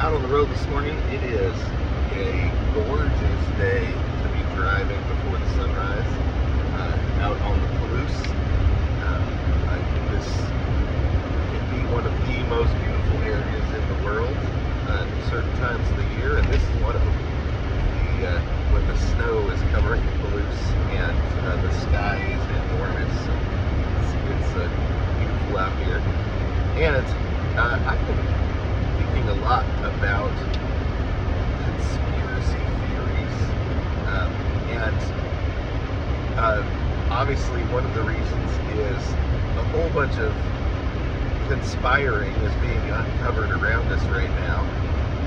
out on the road this morning. It is a gorgeous day to be driving before the sunrise out on the Palouse. This can be one of the most beautiful areas in the world at certain times of the year, and this is one of them. When the snow is covering the Palouse and the sky is enormous, it's beautiful out here. And I've been thinking a lot about conspiracy theories, and obviously one of the reasons is a whole bunch of conspiring is being uncovered around us right now.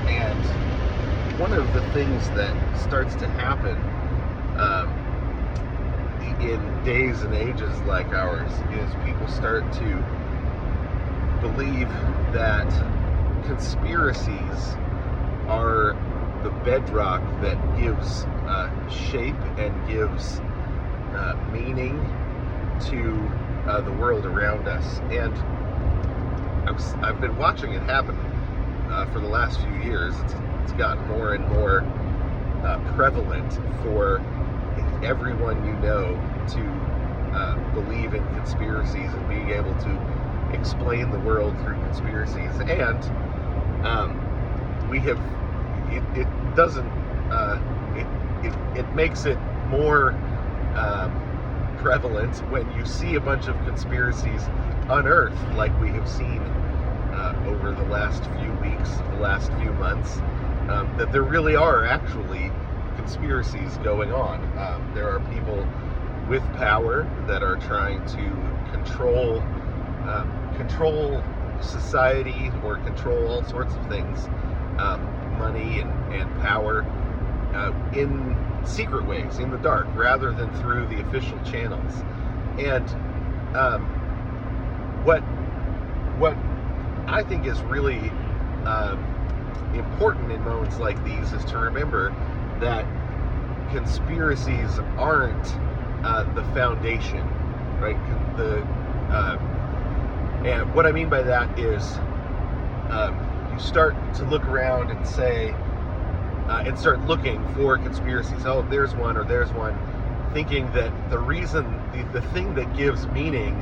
And one of the things that starts to happen in days and ages like ours is people start to believe that conspiracies are the bedrock that gives shape and gives meaning to the world around us. And I've been watching it happen for the last few years. It's gotten more and more prevalent for everyone you know to believe in conspiracies and being able to explain the world through conspiracies. And we have it doesn't it makes it more prevalent when you see a bunch of conspiracies unearthed, like we have seen over the last few weeks, the last few months, that there really are actually conspiracies going on. There are people with power that are trying to control society or control all sorts of things, money and power, in secret ways, in the dark, rather than through the official channels. And what I think is really important in moments like these is to remember that conspiracies aren't the foundation, right? And what I mean by that is you start to look around and say, and start looking for conspiracies. Oh, there's one, or there's one, thinking that the reason, the thing that gives meaning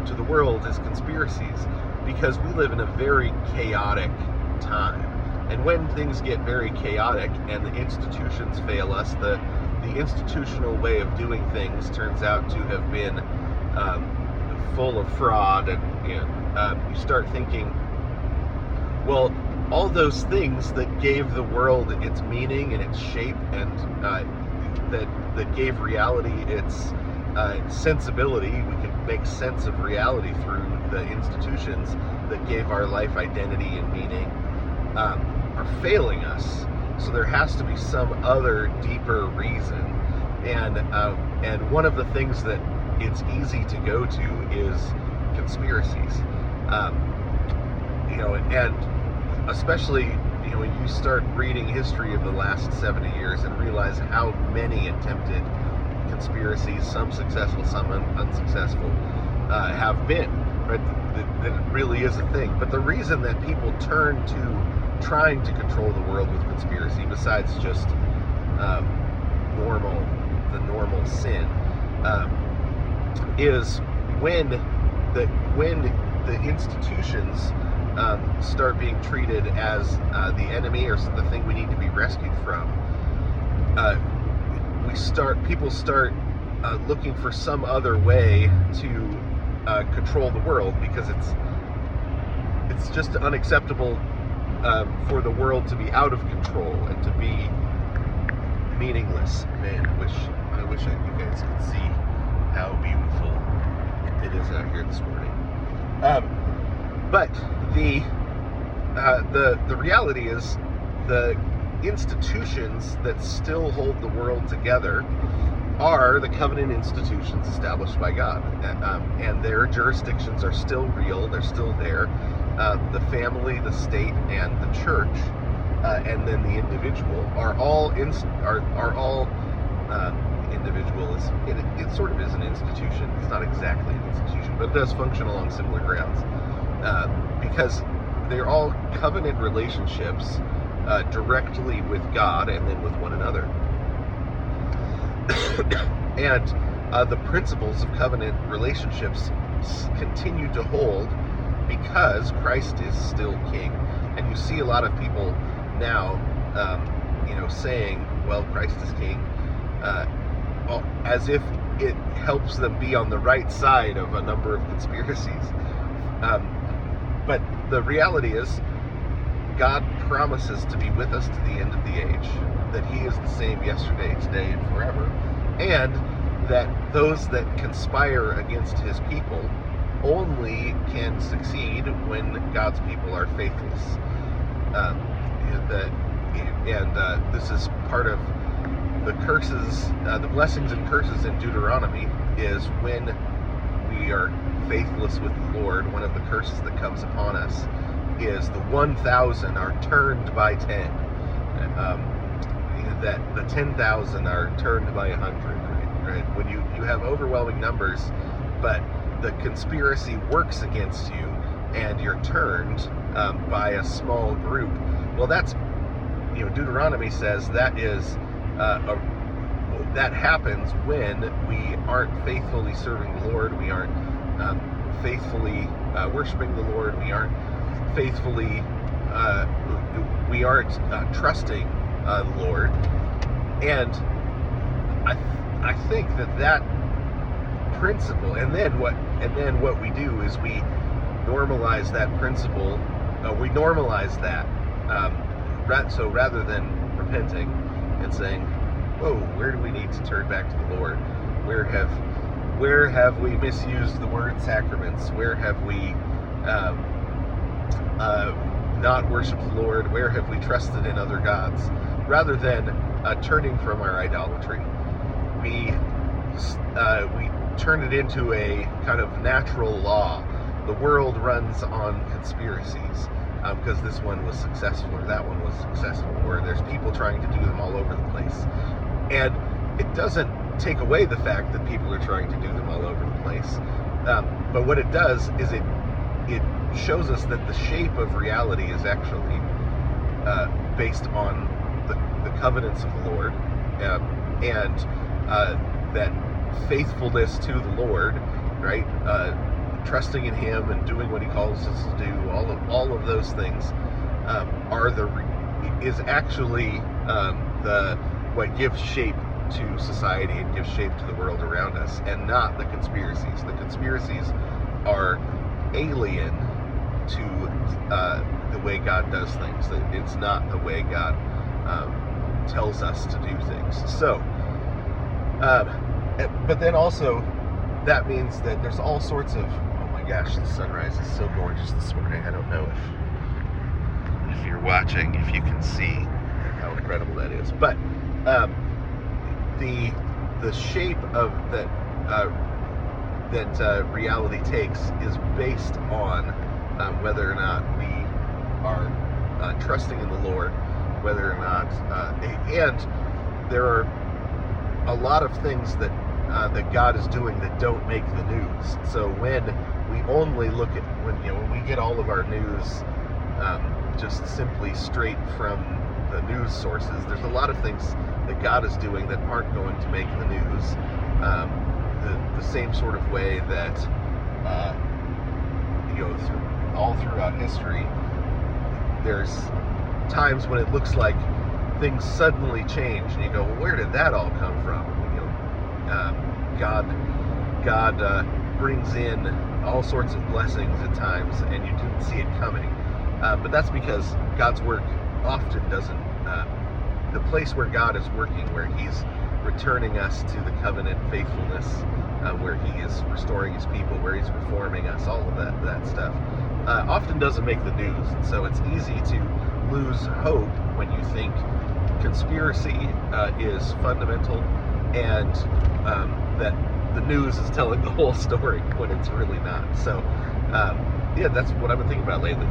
to the world is conspiracies, because we live in a very chaotic time. And when things get very chaotic and the institutions fail us, the institutional way of doing things turns out to have been full of fraud, and you start thinking, well, all those things that gave the world its meaning and its shape, and that gave reality its sensibility, we can make sense of reality through the institutions that gave our life identity and meaning, are failing us. So there has to be some other deeper reason. And one of the things that it's easy to go to is conspiracies. And especially, when you start reading history of the last 70 years and realize how many attempted conspiracies, some successful, some unsuccessful, have been, right? That it really is a thing. But the reason that people turn to trying to control the world with conspiracy, besides just the normal sin, is when the institutions start being treated as the enemy, or the thing we need to be rescued from. People start looking for some other way to control the world, because it's just unacceptable for the world to be out of control and to be meaningless. Man, I wish you guys could see how beautiful it is out here this morning. But the reality is, the institutions that still hold the world together are the covenant institutions established by God, and their jurisdictions are still real. They're still there. The family, the state, and the church, and then the individual are all individual. It sort of is an institution. It's not exactly an institution, but it does function along similar grounds, because they're all covenant relationships directly with God and then with one another. And the principles of covenant relationships continue to hold because Christ is still king. And you see a lot of people now, saying, well, Christ is king, as if it helps them be on the right side of a number of conspiracies. But the reality is, God promises to be with us to the end of the age, that he is the same yesterday, today, and forever, and that those that conspire against his people only can succeed when God's people are faithless. This is part of the curses, the blessings and curses in Deuteronomy, is when we are faithless with the Lord. One of the curses that comes upon us is the 1,000 are turned by 10. That the 10,000 are turned by 100. Right? When you have overwhelming numbers, but the conspiracy works against you, and you're turned by a small group. Well, that's, Deuteronomy says that is that happens when we aren't faithfully serving the Lord. We aren't faithfully worshiping the Lord. We aren't faithfully. We aren't trusting the Lord. And I think that principle, and then what we do is we normalize that principle. We normalize that. So rather than repenting and saying, "Whoa, where do we need to turn back to the Lord? Where have we misused the word sacraments? Where have we not worshipped the Lord? Where have we trusted in other gods?" Rather than turning from our idolatry, we turn it into a kind of natural law. The world runs on conspiracies because this one was successful or that one was successful, or there's people trying to do them all over the place. And it doesn't take away the fact that people are trying to do them all over the place. But what it does is it shows us that the shape of reality is actually based on the covenants of the Lord, and that faithfulness to the Lord, right? Trusting in him and doing what he calls us to do, all of those things is actually what gives shape to society and gives shape to the world around us, and not the conspiracies. The conspiracies are alien to the way God does things. It's not the way God tells us to do things. So, but then also that means that there's all sorts of, oh my gosh, the sunrise is so gorgeous this morning. I don't know if you're watching, if you can see how incredible that is. But the shape of that reality takes is based on whether or not we are trusting in the Lord, whether or not, and there are a lot of things that God is doing that don't make the news. So when we only look at when we get all of our news just simply straight from the news sources, there's a lot of things that God is doing that aren't going to make the news. The same sort of way that all throughout history, there's times when it looks like things suddenly change, and you go, well, where did that all come from? God brings in all sorts of blessings at times, and you didn't see it coming. But that's because God's work often doesn't. The place where God is working, where He's returning us to the covenant faithfulness, where He is restoring His people, where He's reforming us, all of that stuff, often doesn't make the news. And so it's easy to lose hope when you think conspiracy is fundamental, and that the news is telling the whole story when it's really not. So, yeah, that's what I've been thinking about lately.